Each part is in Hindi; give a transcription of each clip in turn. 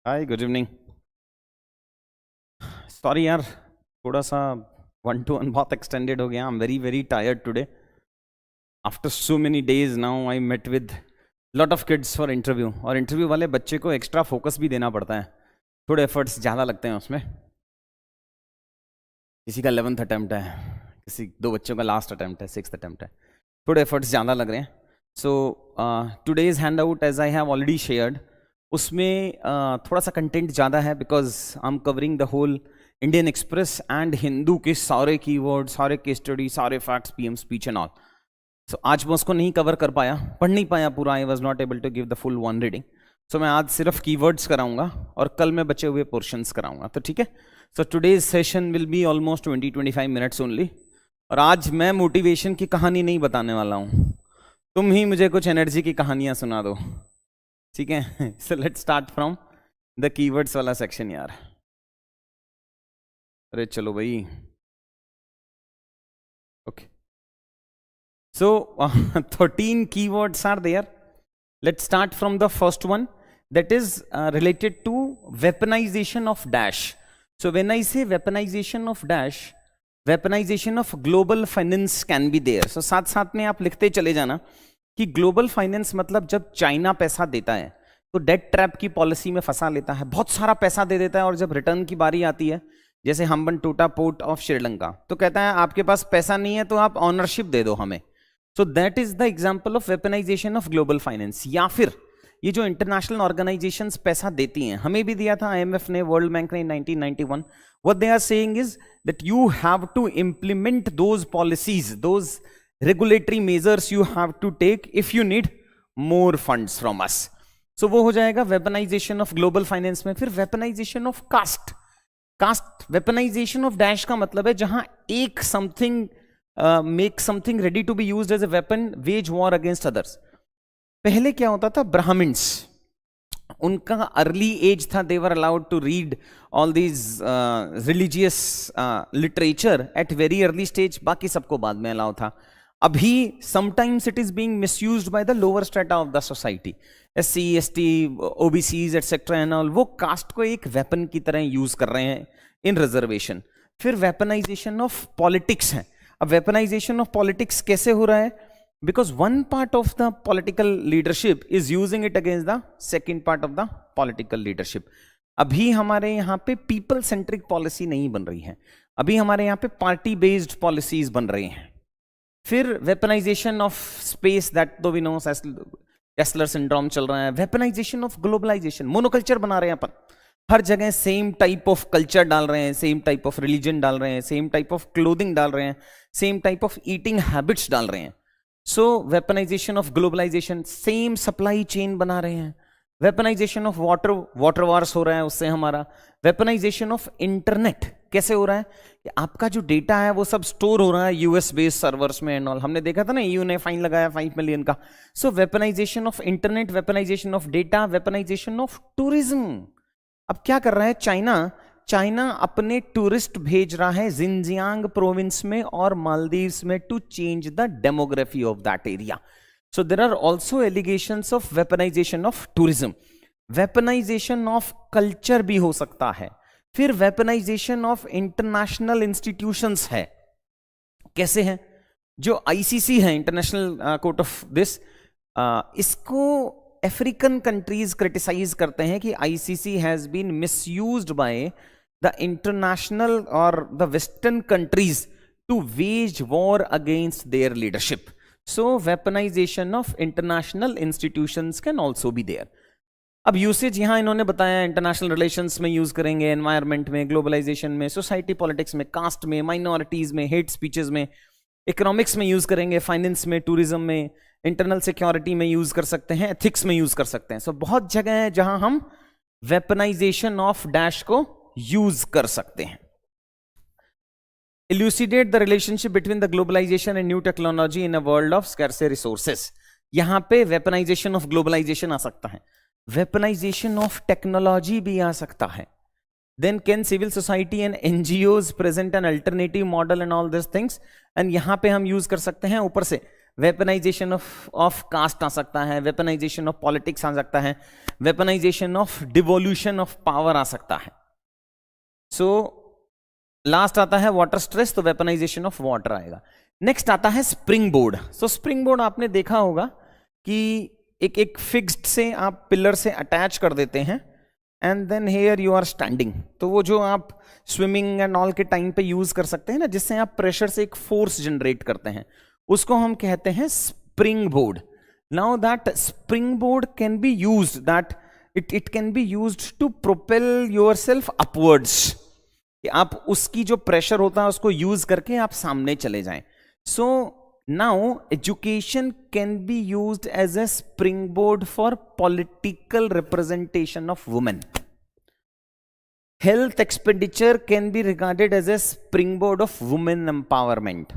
हाय, गुड इवनिंग। सॉरी यार, थोड़ा सा 1-to-1 बहुत एक्सटेंडेड हो गया। I am very very tired today. After so many days now I met with lot of kids for interview, और इंटरव्यू वाले बच्चे को एक्स्ट्रा फोकस भी देना पड़ता है, थोड़े एफर्ट्स ज़्यादा लगते हैं उसमें। किसी का 11th अटैम्प्ट है, किसी 2 बच्चों का लास्ट अटैम्प्ट है, 6th अटैम्प्ट है, थोड़े एफर्ट्स ज़्यादा लग रहे हैं। So today's hand out as I have already shared, उसमें थोड़ा सा कंटेंट ज़्यादा है because I am covering the whole Indian Express and Hindu के सारे कीवर्ड, सारे केस स्टडी, सारे facts, PM speech and all. So आज मैं उसको नहीं कवर कर पाया, पढ़ नहीं पाया पूरा। I was not able to give the full one reading. So मैं आज सिर्फ कीवर्ड्स कराऊंगा और कल मैं बचे हुए पोर्शंस कराऊंगा, तो ठीक है। So today's session will be almost 20-25 minutes only. और आज मैं मोटिवेशन की कहानी नहीं बताने वाला हूँ, तुम ही मुझे कुछ एनर्जी की कहानियां सुना दो, ठीक है। So let's start from the keywords वाला सेक्शन यार। अरे चलो भाई, okay. So 13 keywords are there. Let's start from the first one, that is related to weaponization of dash. So when I say weaponization of dash, weaponization of global finance can be there. So साथ साथ में आप लिखते चले जाना कि ग्लोबल फाइनेंस मतलब जब चाइना पैसा देता है तो डेट ट्रैप की पॉलिसी में फंसा लेता है, बहुत सारा पैसा दे देता है, और जब रिटर्न की बारी आती है, जैसे हम्बनटोटा पोर्ट ऑफ श्रीलंका, तो कहता है आपके पास पैसा नहीं है तो आप ऑनरशिप दे दो हमें। So that is the example of weaponisation of global finance. या फिर ये जो इंटरनेशनल ऑर्गेनाइजेशंस पैसा देती हैं, हमें भी दिया था आईएमएफ ने, वर्ल्ड बैंक ने 1991। What they are saying is that you have to implement those policies, those regulatory measures you have to take if you need more funds from us. So वो हो जाएगा weaponization of global finance में। फिर weaponization of caste, weaponization of dash का मतलब है जहां एक something make something ready to be used as a weapon, wage war against others। पहले क्या होता था, ब्राह्मण्स, उनका अर्ली एज था, they were allowed to read all these religious literature at very early stage, बाकी सबको बाद में अलाउ था। अभी sometimes it is being misused by the lower strata of the society, SC, ST, OBCs etcetera and all, वो कास्ट को एक वेपन की तरह यूज कर रहे हैं इन रिजर्वेशन। फिर वेपनाइजेशन ऑफ पॉलिटिक्स है। अब वेपनाइजेशन ऑफ पॉलिटिक्स कैसे हो रहा है, because one part of the political leadership is using it against the second part of the political leadership. अभी हमारे यहाँ पे पीपल सेंट्रिक पॉलिसी नहीं बन रही है, अभी हमारे यहाँ पे पार्टी बेस्ड पॉलिसीज बन रही हैं। फिर वेपनाइजेशन ऑफ स्पेस, दैट दो वी नो, केस्लर सिंड्रोम चल रहा है। वेपनाइजेशन ऑफ ग्लोबलाइजेशन, मोनोकल्चर बना रहे हैं अपन, हर जगह सेम टाइप ऑफ कल्चर डाल रहे हैं, सेम टाइप ऑफ रिलीजन डाल रहे हैं, सेम टाइप ऑफ क्लोथिंग डाल रहे हैं, same type of eating habits डाल रहे हैं। So weaponisation of globalisation, same supply chain बना रहे हैं। वेपनाइजेशन ऑफ वाटर वार्स हो रहा है उससे हमारा। वेपनाइजेशन ऑफ इंटरनेट कैसे हो रहा है कि आपका जो डेटा है वो सब स्टोर हो रहा है यूएस बेस्ड सर्वर्स में एंड ऑल। हमने देखा था ना, EU ने फाइन लगाया 5 मिलियन का। So weaponisation of internet, weaponisation of data, weaponisation of tourism. अब क्या कर रहा है चाइना अपने टूरिस्ट भेज रहा है जिनजियांग प्रोविंस में और मालदीव्स में to change the demography of that area. So there are also allegations of weaponization of tourism, weaponization of culture भी हो सकता है। फिर weaponization of international institutions है। कैसे है, जो ICC है, इंटरनेशनल कोर्ट ऑफ दिस, इसको अफ्रीकन कंट्रीज क्रिटिसाइज करते हैं कि ICC has been misused by the international और the western countries to wage war against their leadership. So weaponization of international institutions can also be there. अब यूसेज यहां इन्होंने बताया, इंटरनेशनल रिलेशंस में यूज करेंगे, एनवायरमेंट में, ग्लोबलाइजेशन में, सोसाइटी पॉलिटिक्स में, कास्ट में, माइनॉरिटीज में, हेट स्पीचेस में, इकोनॉमिक्स में यूज करेंगे, फाइनेंस में, टूरिज्म में, इंटरनल सिक्योरिटी में यूज कर सकते हैं, एथिक्स में यूज कर सकते हैं। सो बहुत जगह है जहां हम वेपनाइजेशन ऑफ डैश को यूज कर सकते हैं। Elucidate the relationship between the globalization and new technology in a world of scarce resources. यहां पे weaponization of globalization आ सकता है, weaponization of technology भी आ सकता है। Then can civil society and NGOs present an alternative model and all these things? And यहां पे हम यूज कर सकते हैं ऊपर से वेपनाइजेशन ऑफ कास्ट आ सकता है, वेपनाइजेशन ऑफ पॉलिटिक्स आ सकता है, weaponisation of devolution of power आ सकता है. सो लास्ट आता है वाटर स्ट्रेस, तो वेपनाइजेशन ऑफ वाटर आएगा. नेक्स्ट आता है spring board. So spring board आपने देखा होगा कि एक फिक्स्ड से आप पिलर से अटैच कर देते हैं and then here you are standing. तो वो जो आप स्विमिंग एंड ऑल के टाइम पे यूज कर सकते हैं ना, जिससे आप प्रेशर से एक फोर्स जनरेट करते हैं, उसको हम कहते हैं springboard. Now that springboard can be used, that it can be used to propel yourself upwards. आप उसकी जो प्रेशर होता है उसको यूज करके आप सामने चले जाएं. So now education can be used as a springboard for political representation of women. Health expenditure can be regarded as a springboard of women empowerment.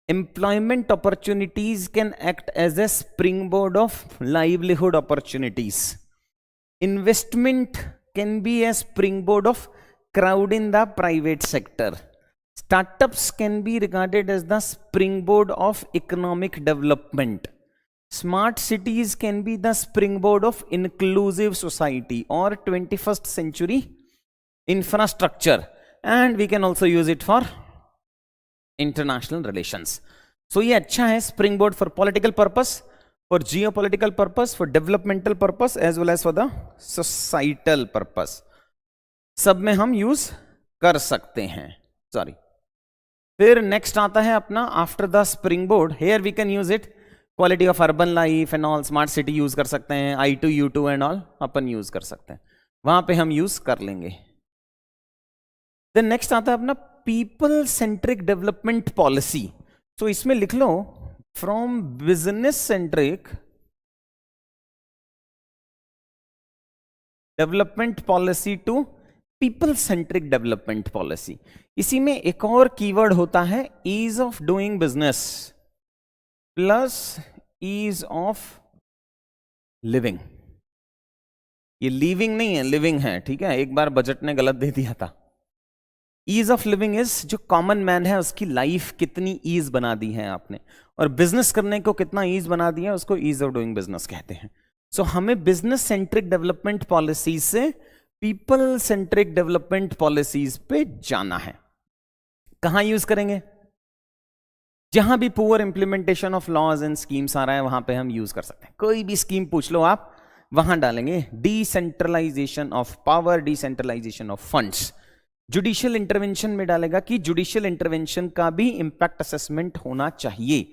Employment opportunities can act as a springboard of livelihood opportunities. Investment can be a springboard of crowd in the private sector. Startups can be regarded as the springboard of economic development. Smart cities can be the springboard of inclusive society or 21st century infrastructure, and we can also use it for international relations. So ये अच्छा है, springboard for political purpose, for geopolitical purpose, for developmental purpose as well as for the societal purpose. सब में हम यूज कर सकते हैं. सॉरी. फिर नेक्स्ट आता है अपना after the springboard. Here we can use it. Quality of urban life and all, smart city use कर सकते हैं, I2 U2 and all upon use कर सकते हैं, वहां पे हम यूज कर लेंगे. देन नेक्स्ट आता है अपना पीपल सेंट्रिक डेवलपमेंट पॉलिसी. तो इसमें लिख लो from business centric development policy to people centric development policy. इसी में एक और कीवर्ड होता है ease of doing business plus ease of living. ये लिविंग नहीं है, लिविंग है, ठीक है. एक बार बजट ने गलत दे दिया था. ईज ऑफ लिविंग इज जो कॉमन मैन है उसकी लाइफ कितनी ईज बना दी है आपने, और बिजनेस करने को कितना ईज बना दिया, उसको ईज ऑफ डूइंग बिजनेस कहते हैं. सो हमें बिजनेस सेंट्रिक डेवलपमेंट पॉलिसीज से पीपल सेंट्रिक डेवलपमेंट पॉलिसीज पे जाना है. कहां यूज करेंगे? जहां भी poor implementation of laws and schemes आ रहा है वहां पे हम यूज कर सकते हैं. कोई भी स्कीम पूछ लो आप, वहां डालेंगे decentralisation of power, decentralisation of funds. Judicial intervention में डालेगा कि जुडिशियल इंटरवेंशन का भी इंपैक्ट असेसमेंट होना चाहिए.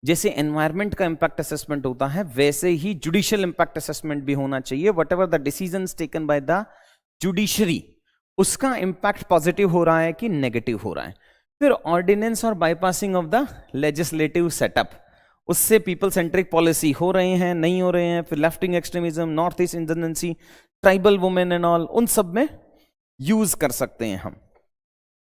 जैसे एनवायरमेंट का इंपैक्ट असेसमेंट होता है वैसे ही जुडिशियल इंपैक्ट असेसमेंट भी होना चाहिए. What ever the decisions taken by the judiciary, उसका इंपैक्ट पॉजिटिव हो रहा है कि नेगेटिव हो रहा है. फिर ऑर्डिनेंस और bypassing of the legislative setup, उससे पीपल सेंट्रिक पॉलिसी हो रहे हैं नहीं हो रहे हैं. फिर left wing extremism, north east independency, tribal women and all, उन सब में यूज कर सकते हैं हम.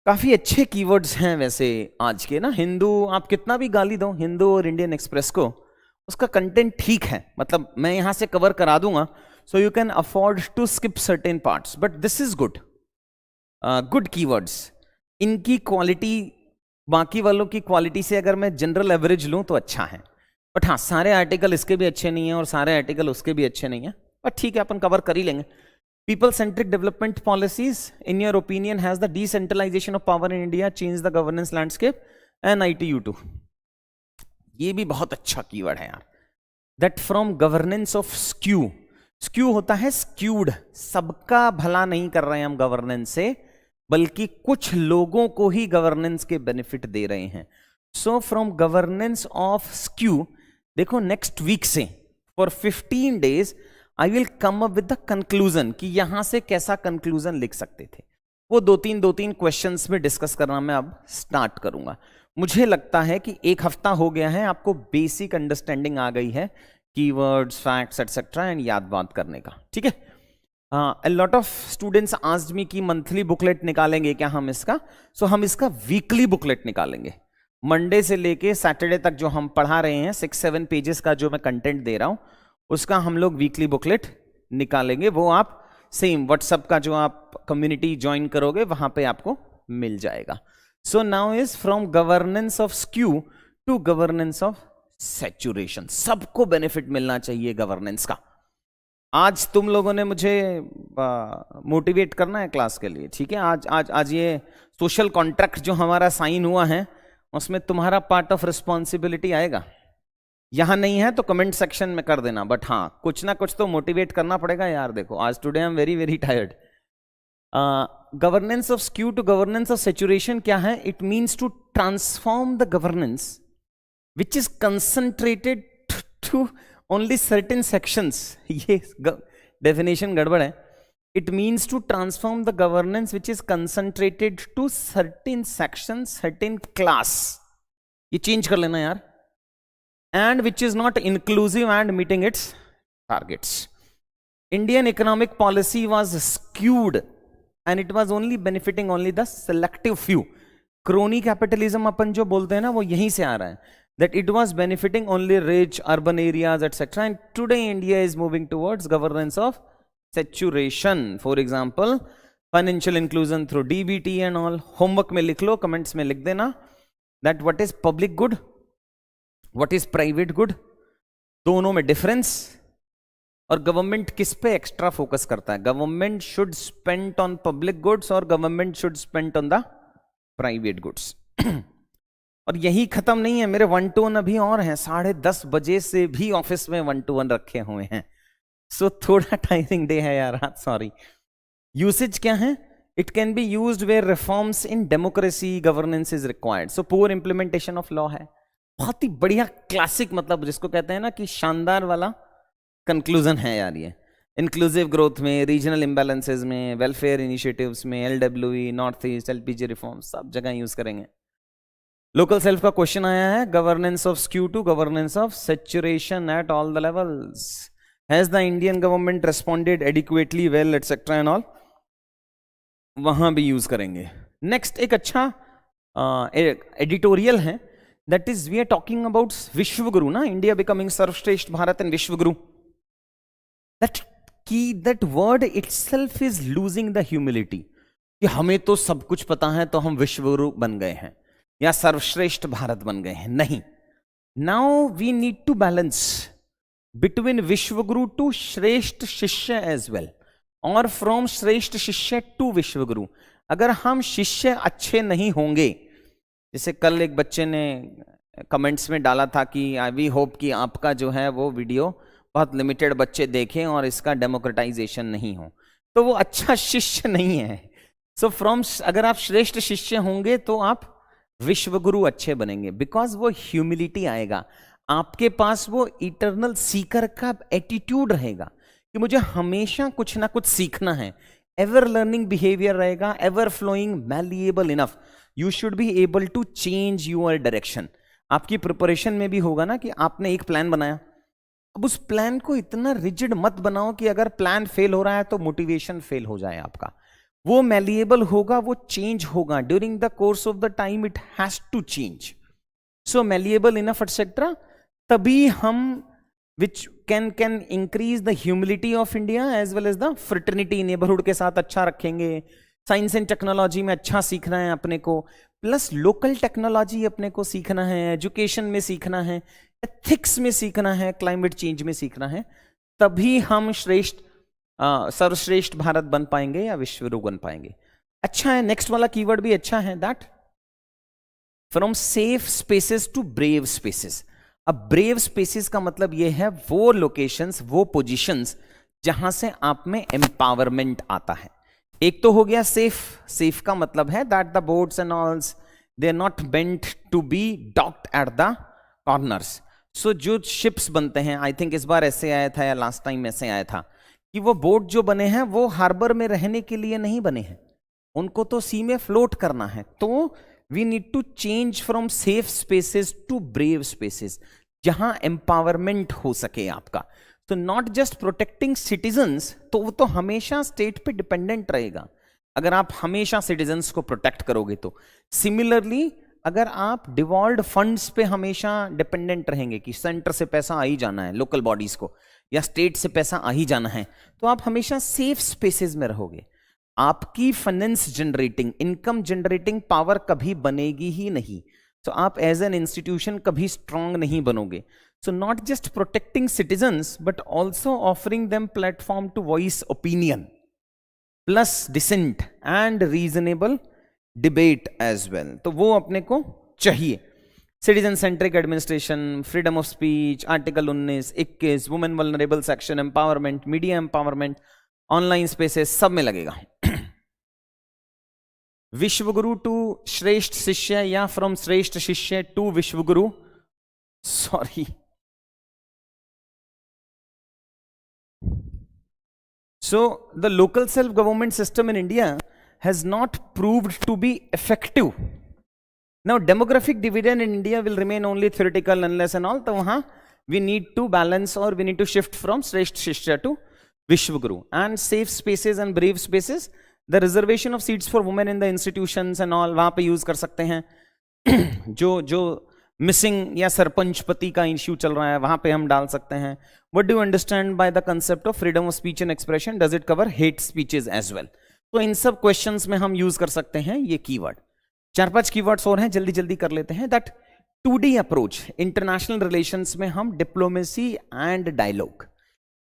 काफी अच्छे कीवर्ड्स हैं वैसे आज के ना. हिंदू आप कितना भी गाली दो हिंदू और इंडियन एक्सप्रेस को, उसका कंटेंट ठीक है, मतलब मैं यहां से कवर करा दूंगा. So you can afford to skip certain parts, but this is good. Good keywords. इनकी क्वालिटी बाकी वालों की क्वालिटी से अगर मैं जनरल एवरेज लूं तो अच्छा है. बट हाँ, सारे आर्टिकल इसके भी अच्छे नहीं है और सारे आर्टिकल उसके भी अच्छे नहीं है, बट ठीक है अपन कवर कर ही लेंगे. People centric development policies, in your opinion, has the decentralization of power in India changed the governance landscape? And I2U2. ये भी बहुत अच्छा कीवर्ड है यार. That from governance of skew. Skew होता है skewed. सबका भला नहीं कर रहे हैं हम गवर्नेंस से, बल्कि कुछ लोगों को ही गवर्नेंस के बेनिफिट दे रहे हैं. So from governance of skew, देखो नेक्स्ट वीक से for 15 days I will come up with the conclusion कि यहां से कैसा कंक्लूजन लिख सकते थे. वो दो तीन क्वेश्चंस में डिस्कस करना मैं अब स्टार्ट करूंगा. मुझे लगता है कि एक हफ्ता हो गया है, आपको बेसिक अंडरस्टैंडिंग आ गई है कीवर्ड्स, फैक्ट्स एटसेट्रा एंड याद बात करने का. ठीक है. A lot of students asked me कि मंथली बुकलेट निकालेंगे क्या हम इसका. सो हम इसका वीकली बुकलेट निकालेंगे. मंडे से लेके सैटरडे तक जो हम पढ़ा रहे हैं 6-7 पेजेस का जो मैं कंटेंट दे रहा हूं, उसका हम लोग वीकली बुकलेट निकालेंगे. वो आप सेम व्हाट्सएप का जो आप कम्युनिटी ज्वाइन करोगे वहां पे आपको मिल जाएगा. So now is from governance of skew to governance of saturation. सबको बेनिफिट मिलना चाहिए गवर्नेंस का। आज तुम लोगों ने मुझे मोटिवेट करना है क्लास के लिए, ठीक है। आज ये सोशल कॉन्ट्रैक्ट जो हमारा साइन हुआ है उसमें तुम्हारा पार्ट ऑफ रिस्पॉन्सिबिलिटी आएगा। यहां नहीं है तो कमेंट सेक्शन में कर देना, बट हाँ कुछ ना कुछ तो मोटिवेट करना पड़ेगा यार। देखो आज today I am very very tired. Governance of skew to governance of saturation क्या है? It means to transform the governance which is concentrated to only certain sections. ये डेफिनेशन गड़बड़ है। It means to transform the governance which is concentrated to certain section, certain class. ये चेंज कर लेना यार। And which is not inclusive and meeting its targets. Indian economic policy was skewed and it was only benefiting only the selective few. Crony capitalism अपन जो बोलते हैं ना वो यहीं से आ रहा है, that it was benefiting only rich urban areas etc. And today India is moving towards governance of saturation. For example, financial inclusion through DBT and all. Homework में लिख लो, comments में लिख देना that what is public good, what is private good, दोनों में difference। और गवर्नमेंट किस पे एक्स्ट्रा फोकस करता है? Government should spend on public goods और government should spend on the private goods. और यही खत्म नहीं है, मेरे 1-to-1 अभी और हैं। 10:30 बजे से भी ऑफिस में 1-to-1 रखे हुए हैं। सो थोड़ा टायरिंग डे है यार, सॉरी। यूसेज क्या है? It can be used where reforms in democracy governance is required. So poor implementation of law है। बहुत ही बढ़िया क्लासिक, मतलब जिसको कहते हैं ना कि शानदार वाला कंक्लूजन है यार ये। इंक्लूसिव ग्रोथ में, रीजनल इम्बैलेंसेज में, वेलफेयर इनिशिएटिव्स में, LWE, north east, LPG reform, सब जगह यूज करेंगे। लोकल सेल्फ का क्वेश्चन आया है, governance of skew to governance of saturation at all the levels. Has the Indian government responded adequately well etcetera and all, वहां भी यूज करेंगे। नेक्स्ट एक अच्छा एडिटोरियल है, that is we are talking about Vishwaguru ना, इंडिया बिकमिंग सर्वश्रेष्ठ Bharat and Vishwaguru. that word itself is losing the humility कि हमें तो सब कुछ पता है तो हम विश्वगुरु बन गए हैं या सर्वश्रेष्ठ भारत बन गए हैं। नहीं, now we need to balance between Vishwaguru to श्रेष्ठ शिष्य एज वेल, और फ्रॉम श्रेष्ठ शिष्य टू विश्वगुरु। अगर हम शिष्य अच्छे नहीं होंगे, जैसे कल एक बच्चे ने कमेंट्स में डाला था कि आई वी होप कि आपका जो है वो वीडियो बहुत लिमिटेड बच्चे देखें और इसका डेमोक्रेटाइजेशन नहीं हो, तो वो अच्छा शिष्य नहीं है। सो फ्रॉम, अगर आप श्रेष्ठ शिष्य होंगे तो आप विश्वगुरु अच्छे बनेंगे, बिकॉज वो ह्यूमिलिटी आएगा आपके पास, वो इटर्नल सीकर का एटीट्यूड रहेगा कि मुझे हमेशा कुछ ना कुछ सीखना है। एवर लर्निंग बिहेवियर रहेगा, ever flowing, malleable enough. You should be able to change your direction. आपकी प्रिपरेशन में भी होगा ना कि आपने एक प्लान बनाया, अब उस प्लान को इतना रिजिड मत बनाओ कि अगर प्लान फेल हो रहा है तो मोटिवेशन फेल हो जाए आपका। वो मैलिएबल होगा, वो चेंज होगा during the course of the time, it has to change. So malleable enough etcetera, तभी हम which can increase the humility of India as well as the fraternity. Neighbourhood के साथ अच्छा रखेंगे, साइंस एंड टेक्नोलॉजी में अच्छा सीखना है अपने को, प्लस लोकल टेक्नोलॉजी अपने को सीखना है, एजुकेशन में सीखना है, एथिक्स में सीखना है, क्लाइमेट चेंज में सीखना है। तभी हम सर्वश्रेष्ठ भारत बन पाएंगे या विश्वगुरु बन पाएंगे। अच्छा है, नेक्स्ट वाला कीवर्ड भी अच्छा है, that from safe spaces to brave spaces. अब ब्रेव स्पेसेस का मतलब यह है वो लोकेशंस, वो पोजीशंस जहां से आप में एम्पावरमेंट आता है। एक तो हो गया सेफ। सेफ का मतलब है that the boats and oars they are not meant to be docked at the corners. So जो शिप्स बनते हैं, आई थिंक इस बार ऐसे आया था या लास्ट टाइम ऐसे आया था कि वो बोट जो बने हैं वो हार्बर में रहने के लिए नहीं बने हैं, उनको तो सी में फ्लोट करना है। तो we need to change from safe spaces to brave spaces, जहां एम्पावरमेंट हो सके आपका। तो नॉट जस्ट प्रोटेक्टिंग सिटीजन्स, तो वो तो हमेशा स्टेट पे डिपेंडेंट रहेगा अगर आप हमेशा सिटीजन्स को प्रोटेक्ट करोगे तो। सिमिलरली अगर आप डिवॉल्व्ड फंड्स पे हमेशा डिपेंडेंट रहेंगे कि सेंटर से पैसा आ ही जाना है लोकल बॉडीज को, या स्टेट से पैसा आ ही जाना है, तो आप हमेशा सेफ स्पेसेस में रहोगे। आपकी finance generating, income generating power कभी बनेगी ही नहीं। तो आप एज एन इंस्टीट्यूशन कभी स्ट्रांग नहीं बनोगे. So not just protecting citizens but also offering them platform to voice opinion plus decent and reasonable debate as well. तो वो अपने को चाहिए. Citizen centric administration, freedom of speech, article 19, 21, women vulnerable section, empowerment, media empowerment, online spaces, सब में लगेगा. विश्वगुरु टू श्रेष्ठ शिष्य या फ्रॉम श्रेष्ठ शिष्य to Vishwaguru. Sorry. So the local self-government system in India has not proved to be effective. Now demographic dividend in India will remain only theoretical unless and all. तो वहाँ we need to balance or we need to shift from Shrestha Shishya to Vishwaguru. And safe spaces and brave spaces, the reservation of seats for women in the institutions and all, वहाँ पे use कर सकते हैं. जो मिसिंग या सरपंचपति का इश्यू चल रहा है वहां पे हम डाल सकते हैं. What do you understand by the concept of freedom of speech and expression? Does it cover hate speeches as well? तो इन सब क्वेश्चंस में हम यूज कर सकते हैं ये कीवर्ड. 4-5 कीवर्ड्स और हैं, जल्दी जल्दी कर लेते हैं. That 2D approach international relations में हम डिप्लोमेसी एंड डायलॉग,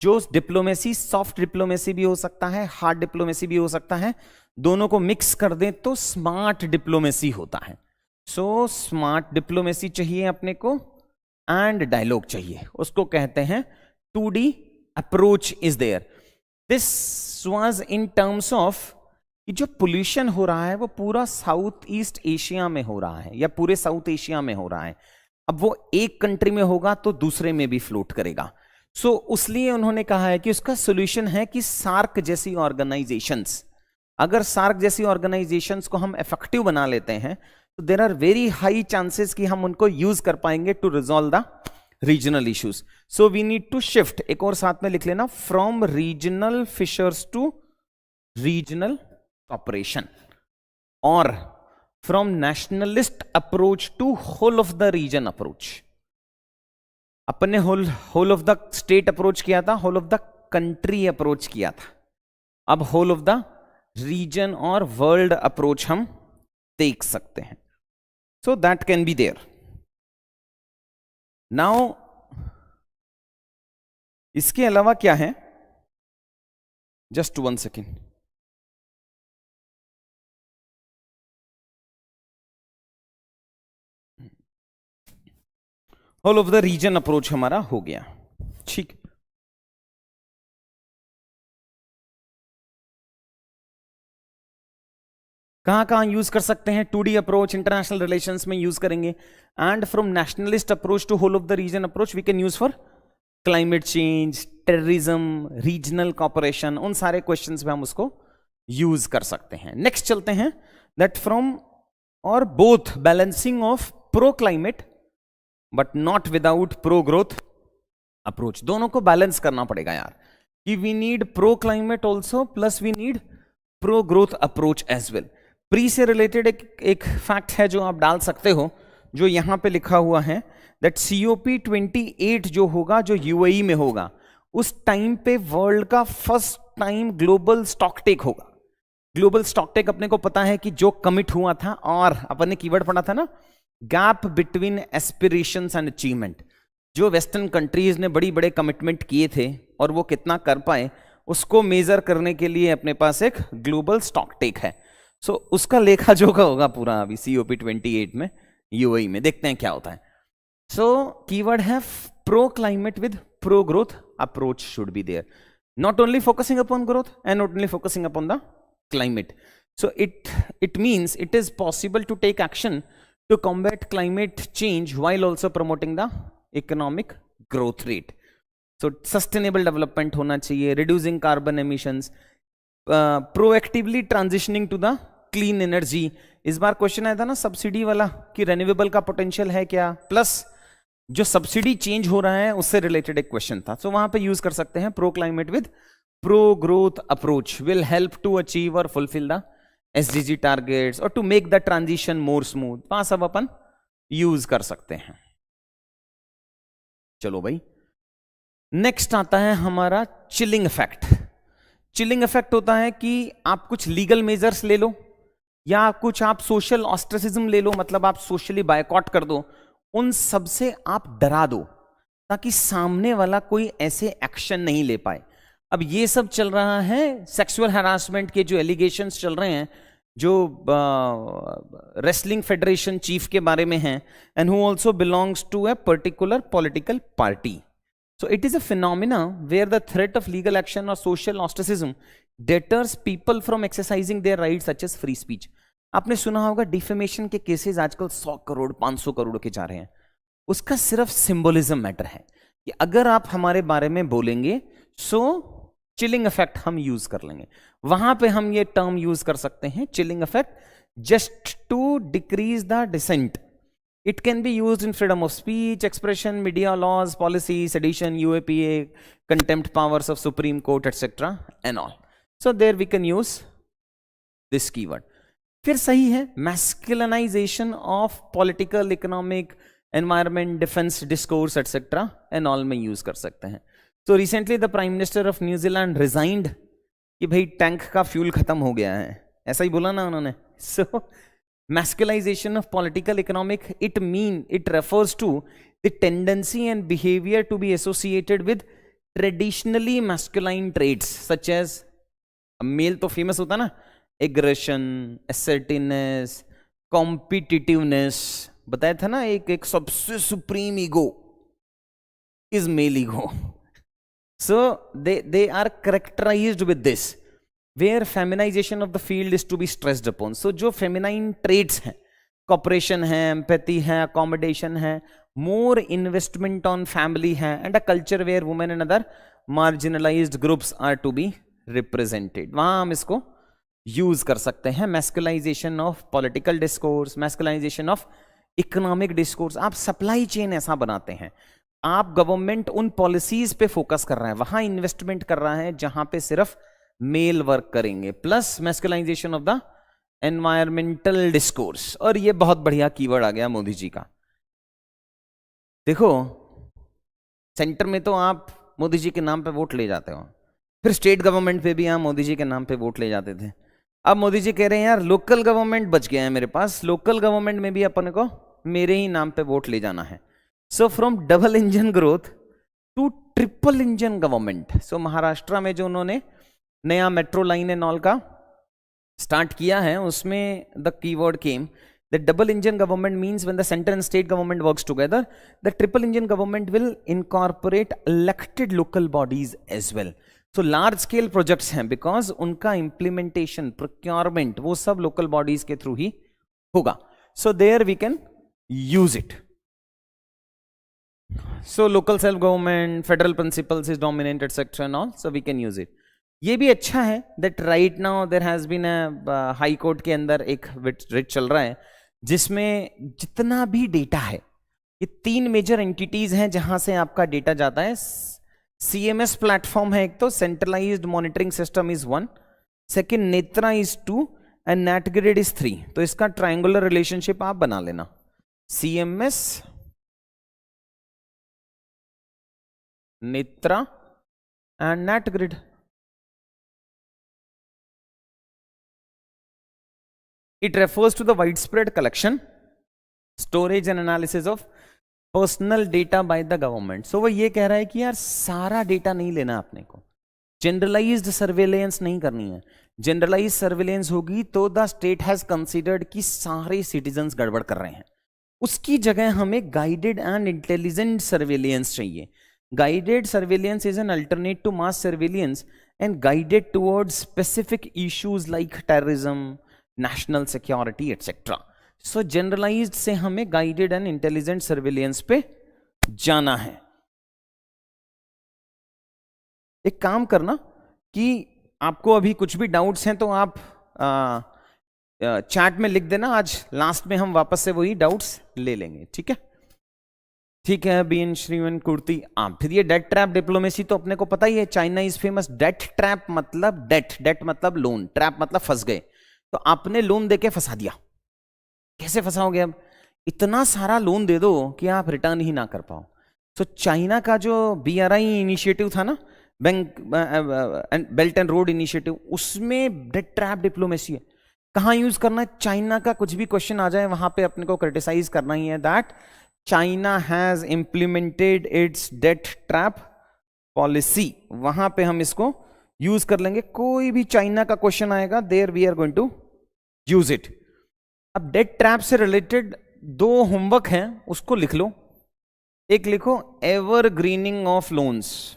जो डिप्लोमेसी सॉफ्ट डिप्लोमेसी भी हो सकता है, हार्ड डिप्लोमेसी भी हो सकता है, दोनों को मिक्स कर दें तो स्मार्ट डिप्लोमेसी होता है. सो स्मार्ट डिप्लोमेसी चाहिए अपने को एंड डायलॉग चाहिए, उसको कहते हैं 2D approach is there. This was in terms of कि जो पोल्यूशन हो रहा है वो पूरा साउथ ईस्ट एशिया में हो रहा है या पूरे साउथ एशिया में हो रहा है. अब वो एक कंट्री में होगा तो दूसरे में भी फ्लोट करेगा. सो उसलिए उन्होंने कहा है कि उसका सोल्यूशन है कि सार्क जैसी ऑर्गेनाइजेशंस, अगर सार्क जैसी ऑर्गेनाइजेशंस को हम इफेक्टिव बना लेते हैं तो there are very high chances कि हम उनको यूज कर पाएंगे to resolve the regional issues. So we need to shift, एक और साथ में लिख लेना, from regional fissures to regional cooperation, और from nationalist approach to whole of the region approach. अपन ने whole of the state approach किया था, whole of the country approach किया था, अब होल ऑफ द रीजन और वर्ल्ड अप्रोच हम देख सकते हैं. So that can be there. Now इसके अलावा क्या है, just 1 second. Whole of the region approach हमारा हो गया. ठीक, कहां यूज कर सकते हैं? 2D अप्रोच इंटरनेशनल रिलेशंस में यूज करेंगे. And from nationalist approach to whole of the region approach we can use for climate change, terrorism, regional cooperation, उन सारे क्वेश्चंस में हम उसको यूज कर सकते हैं. नेक्स्ट चलते हैं, दैट फ्रॉम और both balancing of pro climate but not without pro growth approach. दोनों को बैलेंस करना पड़ेगा यार, कि we need pro climate also plus we need pro growth approach as well. Pre से रिलेटेड एक फैक्ट है जो आप डाल सकते हो, जो यहां पे लिखा हुआ है, दैट COP28 जो होगा, जो UAE में होगा, उस टाइम पे वर्ल्ड का first time global stocktake होगा. ग्लोबल स्टॉक टेक अपने को पता है कि जो कमिट हुआ था, और अपन ने कीवर्ड पढ़ा था ना, gap between aspirations and achievement. जो वेस्टर्न कंट्रीज ने बड़ी बड़े कमिटमेंट किए थे और वो कितना कर पाए, उसको मेजर करने के लिए अपने पास एक ग्लोबल स्टॉक टेक है. सो उसका लेखा जोखा होगा पूरा अभी COP28 में UAE में. देखते हैं क्या होता है. सो कीवर्ड है pro climate with pro growth approach should be there, not only focusing upon growth and not only focusing upon the climate. So it means it is possible to take action to combat climate change while also promoting the economic growth rate. So sustainable development होना चाहिए, reducing carbon emissions, proactively transitioning to the clean energy. इस बार क्वेश्चन आया था ना सब्सिडी वाला कि रेन्यूएबल का पोटेंशियल है क्या, प्लस जो सब्सिडी चेंज हो रहा है उससे रिलेटेड एक क्वेश्चन था. सो वहां पे यूज कर सकते हैं pro climate with pro growth approach will help to achieve और फुलफिल द SDG टारगेट्स और to make the transition more smooth. वहां सब अपन यूज कर सकते हैं. चलो भाई, नेक्स्ट आता है हमारा चिलिंग इफेक्ट. चिलिंग इफेक्ट होता है कि आप कुछ लीगल मेजर्स ले लो या कुछ आप सोशल ऑस्ट्रेसिज्म ले लो, मतलब आप सोशली बायकॉट कर दो, उन सब से आप डरा दो ताकि सामने वाला कोई ऐसे एक्शन नहीं ले पाए। अब ये सब चल रहा है, सेक्सुअल हैरासमेंट के जो एलिगेशंस चल रहे हैं, जो रेसलिंग फेडरेशन चीफ के बारे में हैं, and who also belongs to a particular political party. So it is a phenomena where the threat of legal action or social ostracism deters people from exercising their rights such as free speech. आपने सुना होगा डिफेमेशन के केसेस आजकल 100 करोड़ 500 करोड़ के जा रहे हैं। उसका सिर्फ सिंबलिज्म मैटर है कि अगर आप हमारे बारे में बोलेंगे सो चिलिंग इफेक्ट हम यूज कर लेंगे। वहां पे हम ये टर्म यूज कर सकते हैं, chilling effect, just to decrease the dissent. It can be used in freedom of speech, expression, media laws, policy, sedition, UAPA, contempt powers of Supreme Court, etc. and all. So there we can use this keyword. फिर सही है, masculinization of political, economic, environment, defense, discourse, etc. and all में use कर सकते हैं। So recently the Prime Minister of New Zealand resigned कि भाई टैंक का फ्यूल खत्म हो गया है, ऐसा ही बोला ना उन्होंने। So masculinization of political economic, it refers to the tendency and behavior to be associated with traditionally masculine traits such as, male तो फेमस होता ना, aggression, assertiveness, competitiveness, बताया था ना, एक सबसे supreme ego is male ego. So they are characterized with this, where feminization of the field is to be stressed upon. So जो feminine traits हैं, cooperation है, empathy है, accommodation है, more investment on family है, and a culture where women and other marginalized groups are to be represented. वहाँ हम इसको use कर सकते हैं। masculinization of political discourse, masculinization of economic discourse। आप supply chain ऐसा बनाते हैं, आप गवर्नमेंट उन पॉलिसीज पे फोकस कर रहा है, वहां इन्वेस्टमेंट कर रहा है जहां पे सिर्फ मेल वर्क करेंगे, plus masculinisation of the environmental discourse. और ये बहुत बढ़िया कीवर्ड आ गया मोदी जी का। देखो सेंटर में तो आप मोदी जी के नाम पे वोट ले जाते हो, फिर स्टेट गवर्नमेंट पे भी आप मोदी जी के नाम पे वोट ले जाते थे। अब मोदी जी कह रहे हैं यार लोकल गवर्नमेंट बच गया है मेरे पास, लोकल गवर्नमेंट में भी अपन को मेरे ही नाम पे वोट ले जाना है। So from double engine growth to triple engine government. So Maharashtra में जो उन्होंने नया मेट्रो लाइन एंड ऑल का स्टार्ट किया है, उसमें the keyword came the double engine government means when the centre and state government works together, the triple engine government will incorporate elected local bodies as well. So large scale projects हैं बिकॉज उनका इंप्लीमेंटेशन, प्रोक्योरमेंट वो सब लोकल बॉडीज के थ्रू ही होगा। So there we can use it. So local self government, federal principles is dominant, etc. and all, so we can use it. ये भी अच्छा है that right now there has been a high court के अंदर एक writ चल रहा है जिसमें जितना भी डेटा है, ये 3 मेजर एंटिटीज हैं जहां से आपका डेटा जाता है। CMS प्लेटफॉर्म है एक, तो centralised monitoring system is 1, second Netra is 2 and NATGRID is 3। तो इसका ट्रायंगुलर रिलेशनशिप आप बना लेना, CMS, Netra and NATGRID. It refers to the widespread collection, storage and analysis of personal data by the government. So वो ये कह रहा है कि यार सारा डेटा नहीं लेना अपने को, जनरलाइज्ड सर्वेलेंस नहीं करनी है। जनरलाइज्ड सर्वेलेंस होगी तो द स्टेट हैज कंसीडर्ड कि सारे सिटीजन्स गड़बड़ कर रहे हैं, उसकी जगह हमें गाइडेड एंड इंटेलिजेंट सर्वेलेंस चाहिए। Guided surveillance is an alternate to mass surveillance and guided towards specific issues like terrorism, national security, etc. So generalized से हमें guided and intelligent surveillance पे जाना है। एक काम करना कि आपको अभी कुछ भी डाउट्स हैं तो आप चैट में लिख देना, आज लास्ट में हम वापस से वही डाउट्स ले लेंगे, ठीक है? ठीक है। बीएन श्रीवन कुर्ती। फिर ये डेट ट्रैप डिप्लोमेसी तो अपने को पता ही है, China is famous. Debt trap मतलब डेट मतलब लोन, ट्रैप मतलब फंस गए। तो आपने लोन देके फंसा दिया, कैसे फंसाओगे? अब इतना सारा लोन दे दो कि आप रिटर्न ही ना कर पाओ। तो चाइना का जो BRI इनिशिएटिव था ना, bank belt and road initiative, उसमें डेट ट्रैप डिप्लोमेसी है कहाँ यूज करना है? चाइना का कुछ भी क्वेश्चन आ जाए वहां पे अपने को क्रिटिसाइज करना ही है, that China has implemented it's debt trap policy, वहां पे हम इसको यूज कर लेंगे। कोई भी चाइना का क्वेश्चन आएगा, there we are going to use it. अब डेट ट्रैप से रिलेटेड 2 होमवर्क हैं, उसको लिख लो। एक लिखो एवर ग्रीनिंग ऑफ लोन्स,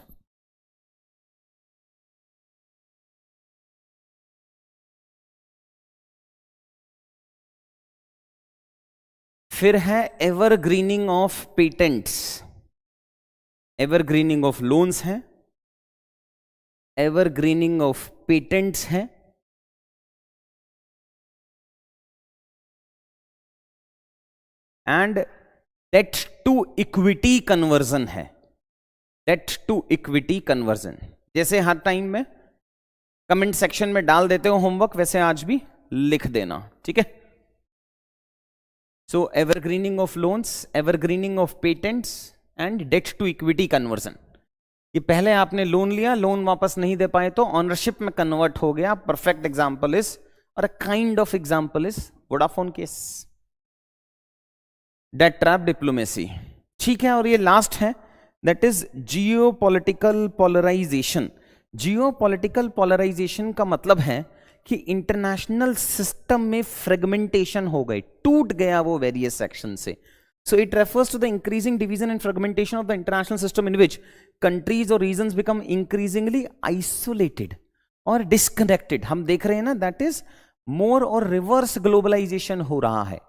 फिर है evergreening of patents, evergreening of loans है, एवर ग्रीनिंग ऑफ पेटेंट्स है, and debt to equity conversion है, डेट टू इक्विटी कन्वर्जन। जैसे हर टाइम में कमेंट सेक्शन में डाल देते हो होमवर्क, वैसे आज भी लिख देना, ठीक है? So evergreening of loans, evergreening of patents and debt to equity conversion. ये पहले आपने लोन लिया, लोन वापस नहीं दे पाए तो ऑनरशिप में कन्वर्ट हो गया। परफेक्ट एग्जांपल इज, और a kind of example is Vodafone case, debt trap diplomacy, ठीक है? और ये लास्ट है, that is geopolitical polarisation. Geopolitical polarisation का मतलब है कि इंटरनेशनल सिस्टम में फ्रेगमेंटेशन हो गई, टूट गया वो वेरियस सेक्शन से। So it refers to the increasing division and fragmentation of the international system in which countries or regions become increasingly isolated or disconnected. हम देख रहे हैं ना, that is more और reverse globalization हो रहा है,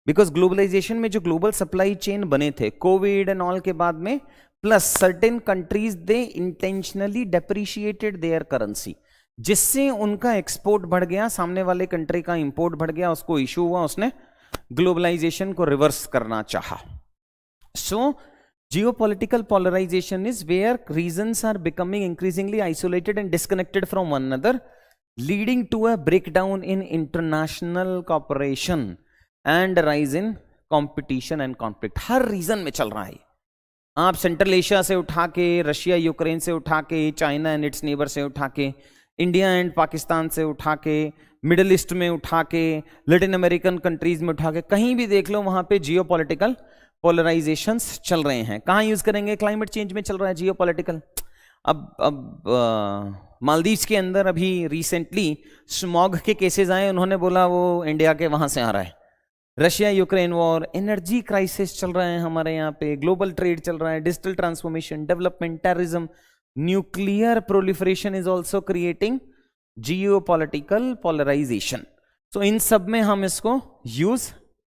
because globalization में जो global supply chain बने थे कोविड एंड ऑल के बाद में, plus certain countries they intentionally depreciated their currency, जिससे उनका एक्सपोर्ट बढ़ गया, सामने वाले कंट्री का इंपोर्ट बढ़ गया, उसको इशू हुआ, उसने ग्लोबलाइजेशन को रिवर्स करना चाहा। So geopolitical polarisation is where regions are becoming increasingly isolated and disconnected from one another, leading to a breakdown in international cooperation and rise in competition and conflict. हर रीजन में चल रहा है। आप सेंट्रल एशिया से उठा के, रशिया यूक्रेन से उठा के, चाइना एंड इट्स नेबर से उठा के, इंडिया एंड पाकिस्तान से उठा के, मिडिल ईस्ट में उठा के, लैटिन अमेरिकन कंट्रीज में उठा के, कहीं भी देख लो वहां पे जियोपॉलिटिकल पोलराइजेशंस चल रहे हैं। कहां यूज करेंगे? क्लाइमेट चेंज में चल रहा है जियोपॉलिटिकल। अब मालदीव्स के अंदर अभी रिसेंटली स्मॉग के केसेस आए, उन्होंने बोला वो इंडिया के वहां से आ रहा है। Russia Ukraine war, energy crisis चल रहा है हमारे यहाँ पे, ग्लोबल ट्रेड चल रहा है, digital transformation, development, terrorism, nuclear proliferation is also creating geopolitical polarisation. So इन सब में हम इसको यूज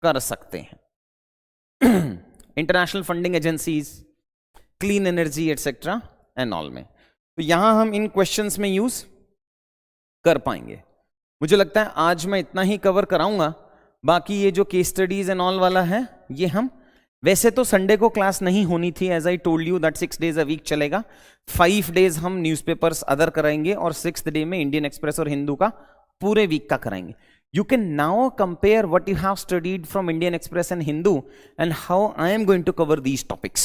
कर सकते हैं। International funding agencies, clean energy etcetera and all में, तो यहां हम इन क्वेश्चंस में यूज कर पाएंगे। मुझे लगता है आज मैं इतना ही कवर कराऊंगा, बाकी ये जो केस स्टडीज एंड ऑल वाला है ये हम, वैसे तो संडे को क्लास नहीं होनी थी, as I told you that 6 days a week चलेगा। 5 days हम न्यूज़पेपर्स अदर कराएंगे और 6th डे में इंडियन एक्सप्रेस और हिंदू का पूरे वीक का कराएंगे। You can now compare what you have studied from Indian Express and Hindu and how I am going to cover these topics.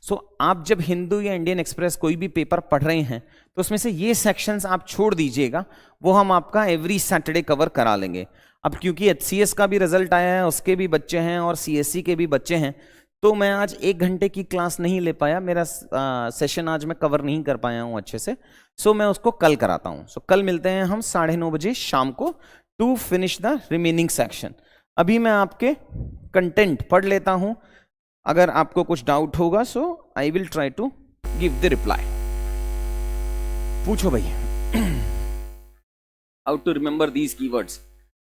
So आप जब हिंदू या इंडियन एक्सप्रेस कोई भी पेपर पढ़ रहे हैं तो उसमें से ये सेक्शंस आप छोड़ दीजिएगा, वो हम आपका एवरी सैटरडे कवर करा लेंगे। अब क्योंकि HCS का भी रिजल्ट आया है, उसके भी बच्चे हैं और CSE के भी बच्चे हैं, तो मैं आज 1 घंटे की क्लास नहीं ले पाया, मेरा सेशन आज मैं कवर नहीं कर पाया हूं अच्छे से। सो मैं उसको कल कराता हूं। सो कल मिलते हैं हम 9:30 बजे शाम को to finish the remaining section. अभी मैं आपके कंटेंट पढ़ लेता हूं, अगर आपको कुछ डाउट होगा so I will try to give the reply. पूछो भैया। How to remember these keywords.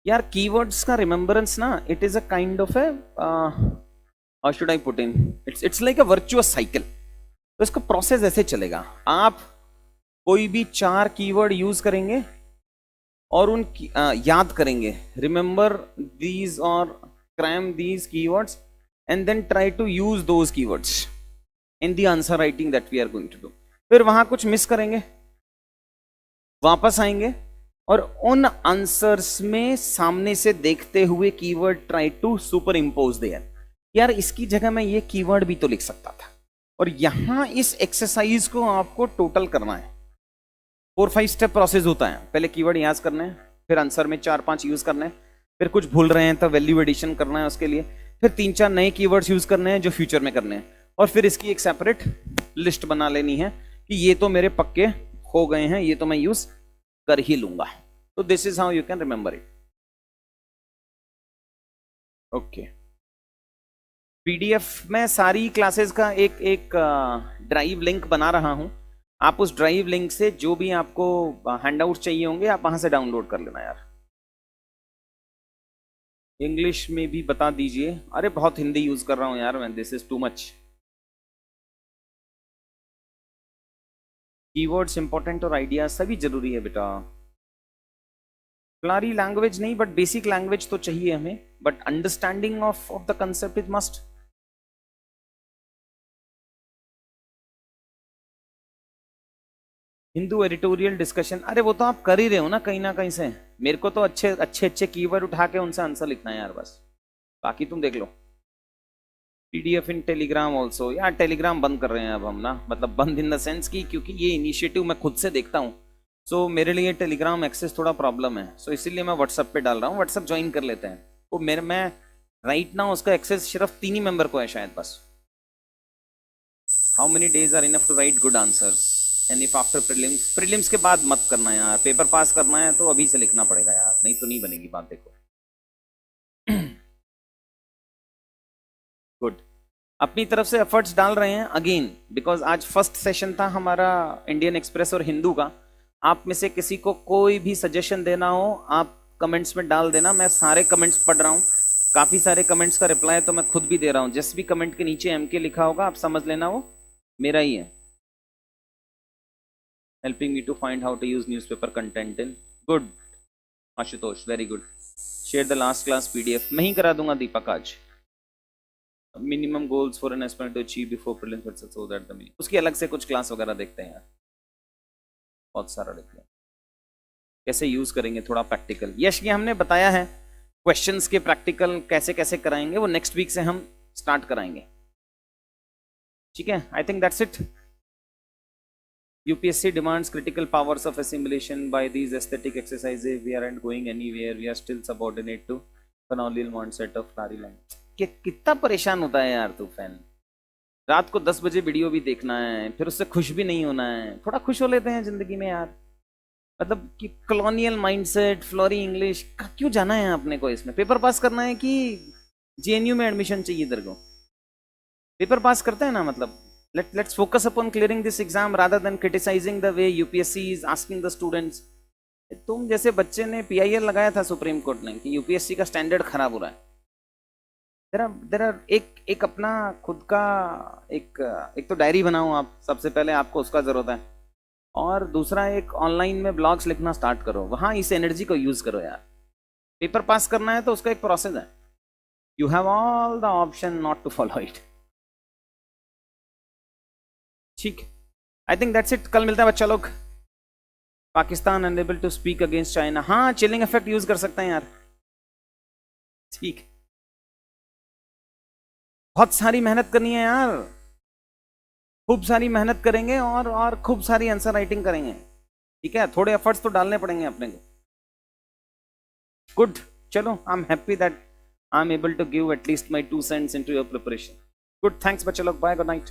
यार कीवर्ड्स का रिमेंबरेंस ना, it is a kind of a how should I put in, it's like a virtuous cycle। तो इसका प्रोसेस ऐसे चलेगा, आप कोई भी 4 कीवर्ड यूज करेंगे और उन याद करेंगे, रिमेंबर दीज और cram these keywords and then try to use those keywords in the answer writing that we are going to do. फिर वहां कुछ मिस करेंगे, वापस आएंगे और उन आंसर्स में सामने से देखते हुए keyword try to superimpose there. यार इसकी जगह मैं ये कीवर्ड भी तो लिख सकता था। और यहां इस एक्सरसाइज को आपको टोटल करना है। 4-5 स्टेप प्रोसेस होता है। पहले कीवर्ड याद करना है, फिर आंसर में 4-5 यूज करना है, फिर कुछ भूल रहे हैं तो वैल्यू एडिशन करना है उसके लिए, फिर 3-4 नए कीवर्ड्स यूज करने हैं जो फ्यूचर में करने हैं, और फिर इसकी एक सेपरेट लिस्ट बना लेनी है कि ये तो मेरे पक्के हो गए हैं, ये तो मैं यूज कर ही लूंगा। तो this is how you can remember it. Okay, PDF में सारी क्लासेस का एक एक ड्राइव लिंक बना रहा हूं, आप उस ड्राइव लिंक से जो भी आपको हैंडआउट चाहिए होंगे आप वहां से डाउनलोड कर लेना यार। इंग्लिश में भी बता दीजिए। अरे बहुत हिंदी यूज कर रहा हूं यार मैं, this is too much. Keywords important और आइडिया सभी जरूरी है बेटा। फ्लारी लैंग्वेज नहीं बट बेसिक लैंग्वेज तो चाहिए हमें, but understanding of the concept is must. Hindu editorial discussion, अरे वो तो आप कर ही रहे हो ना कहीं से। मेरे को तो अच्छे अच्छे अच्छे कीवर्ड उठा के उनसे आंसर लिखना है यार बस, बाकी तुम देख लो। पीडीएफ इन टेलीग्राम ऑल्सो, यार टेलीग्राम बंद कर रहे हैं अब हम ना, मतलब बंद इन द सेंस की क्योंकि ये इनिशिएटिव मैं खुद से देखता हूँ, सो मेरे लिए टेलीग्राम एक्सेस थोड़ा प्रॉब्लम है, सो इसीलिए मैं व्हाट्सएप पे डाल रहा हूँ। व्हाट्सएप ज्वाइन कर लेते हैं, वो मेरे मैं राइट नाउ उसका एक्सेस सिर्फ 3 ही मेंबर को है शायद बस। How many days are enough to write good answers and if after prelims, prelims के बाद मत करना यार, पेपर पास करना है तो अभी से लिखना पड़ेगा यार, नहीं तो नहीं बनेगी बात। देखो गुड, अपनी तरफ से एफर्ट्स डाल रहे हैं अगेन, बिकॉज आज फर्स्ट सेशन था हमारा इंडियन एक्सप्रेस और हिंदू का। आप में से किसी को कोई भी सजेशन देना हो आप कमेंट्स में डाल देना, मैं सारे कमेंट्स पढ़ रहा हूँ, काफी सारे कमेंट्स का रिप्लाई तो मैं खुद भी दे रहा हूँ। जिस भी कमेंट के नीचे एमके लिखा होगा आप समझ लेना वो मेरा ही है। Helping me to find how to use newspaper content in, good Ashutosh, very good. Share the last class PDF, मैं ही करा दूंगा दीपक आज। Minimum goals for an aspirant to achieve before prelims so that the minimum, उसकी अलग से कुछ क्लास वगैरह देखते हैं यार, बहुत सारा देखते हैं कैसे यूज करेंगे, थोड़ा प्रैक्टिकल। यश ये हमने बताया है क्वेश्चंस के प्रैक्टिकल कैसे कैसे कराएंगे, वो नेक्स्ट वीक से हम स्टार्ट कराएंगे, ठीक है। I think that's it. UPSC demands critical powers of assimilation by these aesthetic exercises. We aren't going anywhere. We are still subordinate to colonial mindset of Flari language. कितना परेशान होता है यार तू फैन, रात को 10 बजे वीडियो भी देखना है, फिर उससे खुश भी नहीं होना है। थोड़ा खुश हो लेते हैं जिंदगी में यार, मतलब कि कॉलोनियल माइंडसेट, फ्लोरी इंग्लिश का क्यों जाना है अपने को इसमें? पेपर पास करना है कि JNU में एडमिशन चाहिए तेरे को? पेपर पास करते हैं ना, मतलब let's focus upon clearing this exam rather than criticizing the way UPSC is asking the students. तुम जैसे बच्चे ने PIL लगाया था सुप्रीम कोर्ट ने कि UPSC का स्टैंडर्ड खराब हो रहा है। एक अपना खुद का एक तो डायरी बनाओ आप, सबसे पहले आपको उसका जरूरत है, और दूसरा एक ऑनलाइन में ब्लॉग्स लिखना स्टार्ट करो, वहां इस एनर्जी को यूज करो यार। पेपर पास करना है तो उसका एक प्रोसेस है, you have all the option not to follow it, ठीक। आई थिंक दैट्स इट, कल मिलता है बच्चा लोग। Pakistan unable to speak against China, हाँ चिलिंग इफेक्ट यूज कर सकते हैं यार, ठीक। बहुत सारी मेहनत करनी है यार, खूब सारी मेहनत करेंगे और खूब सारी आंसर राइटिंग करेंगे, ठीक है। थोड़े एफर्ट्स तो डालने पड़ेंगे अपने को। गुड, चलो I am happy that I am able to give at least my 2 cents into your preparation. Good, thanks बच्चा लोग, बाय, गुड नाइट।